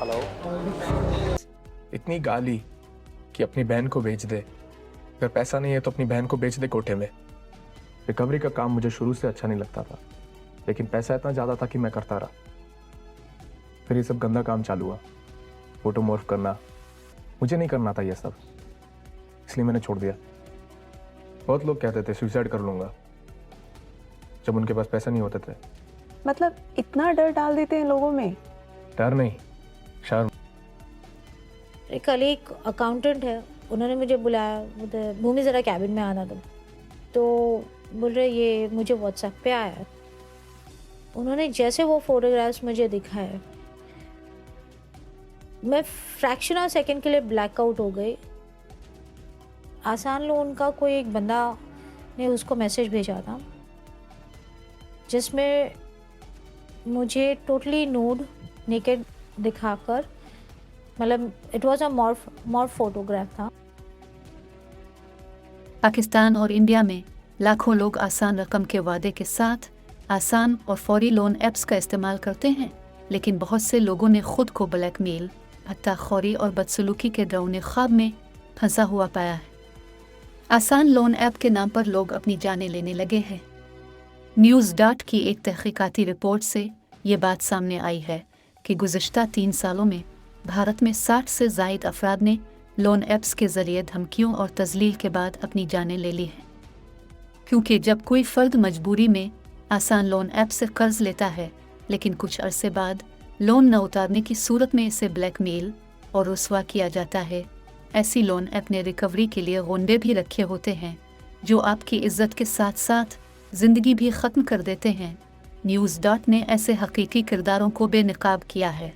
Hello. इतनी गाली कि अपनी बहन को बेच दे, अगर पैसा नहीं है तो अपनी बहन को बेच दे कोठे में। रिकवरी का काम मुझे शुरू से अच्छा नहीं लगता था, लेकिन पैसा इतना ज्यादा था कि मैं करता रहा। फिर ये सब गंदा काम चालू हुआ, फोटो मॉर्फ करना। मुझे नहीं करना था ये सब, इसलिए मैंने छोड़ दिया। बहुत लोग कहते थे सुसाइड कर लूंगा जब उनके पास पैसा नहीं होते थे। मतलब इतना डर डाल देते हैं लोगों में? डर नहीं, शर्म। कल एक अकाउंटेंट है, उन्होंने मुझे बुलाया, बोलते भूमि ज़रा कैबिन में आना तुम। तो बोल रहे ये मुझे व्हाट्सएप पे आया है। उन्होंने जैसे वो फोटोग्राफ्स मुझे दिखाए, मैं फ्रैक्शन ऑफ सेकंड के लिए ब्लैकआउट हो गई। आसान लोन का कोई एक बंदा ने उसको मैसेज भेजा था, जिसमें मुझे टोटली नूड नेकेड दिखाकर, मतलब it was a morph photograph था। पाकिस्तान और इंडिया में लाखों लोग आसान रकम के वादे के साथ आसान और फौरी लोन ऐप्स का इस्तेमाल करते हैं, लेकिन बहुत से लोगों ने खुद को ब्लैकमेल, हत्याखोरी और बदसलूकी के डरावने ख्वाब में फंसा हुआ पाया है। आसान लोन ऐप के नाम पर लोग अपनी जानें लेने लगे हैं। न्यूज़ डॉट की एक तहकीकाती रिपोर्ट से ये बात सामने आई है कि गुज़िश्ता 3 सालों में भारत में 60 से ज़ायद अफराद ने लोन ऐप्स के ज़रिए धमकियों और तज़लील के बाद अपनी जानें ले ली हैं। क्योंकि जब कोई फ़र्द मजबूरी में आसान लोन ऐप से कर्ज़ लेता है, लेकिन कुछ अरसे बाद लोन न उतारने की सूरत में इसे ब्लैकमेल और रुस्वा किया जाता है। ऐसी लोन ऐप ने रिकवरी के लिए गोंडे भी रखे होते हैं, जो आपकी इज्जत के साथ साथ ज़िंदगी भी ख़त्म कर देते हैं। न्यूज़ डॉट ने ऐसे हकीकी किरदारों को बेनकाब किया है,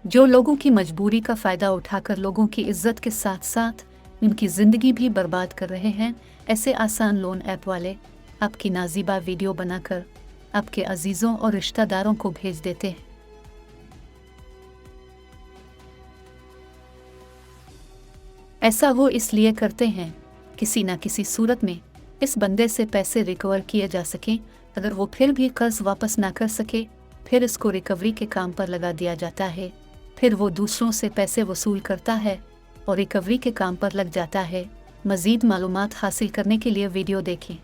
जो लोगों की मजबूरी का फ़ायदा उठाकर लोगों की इज्जत के साथ साथ उनकी ज़िंदगी भी बर्बाद कर रहे हैं। ऐसे आसान लोन ऐप वाले आपकी नाजीबा वीडियो बनाकर आपके अजीज़ों और रिश्तेदारों को भेज देते हैं। ऐसा वो इसलिए करते हैं किसी न किसी सूरत में इस बंदे से पैसे रिकवर किए जा सकें। अगर वो फिर भी कर्ज वापस ना कर सके, फिर इसको रिकवरी के काम पर लगा दिया जाता है। फिर वो दूसरों से पैसे वसूल करता है और रिकवरी के काम पर लग जाता है। मज़ीद मालूमात हासिल करने के लिए वीडियो देखें।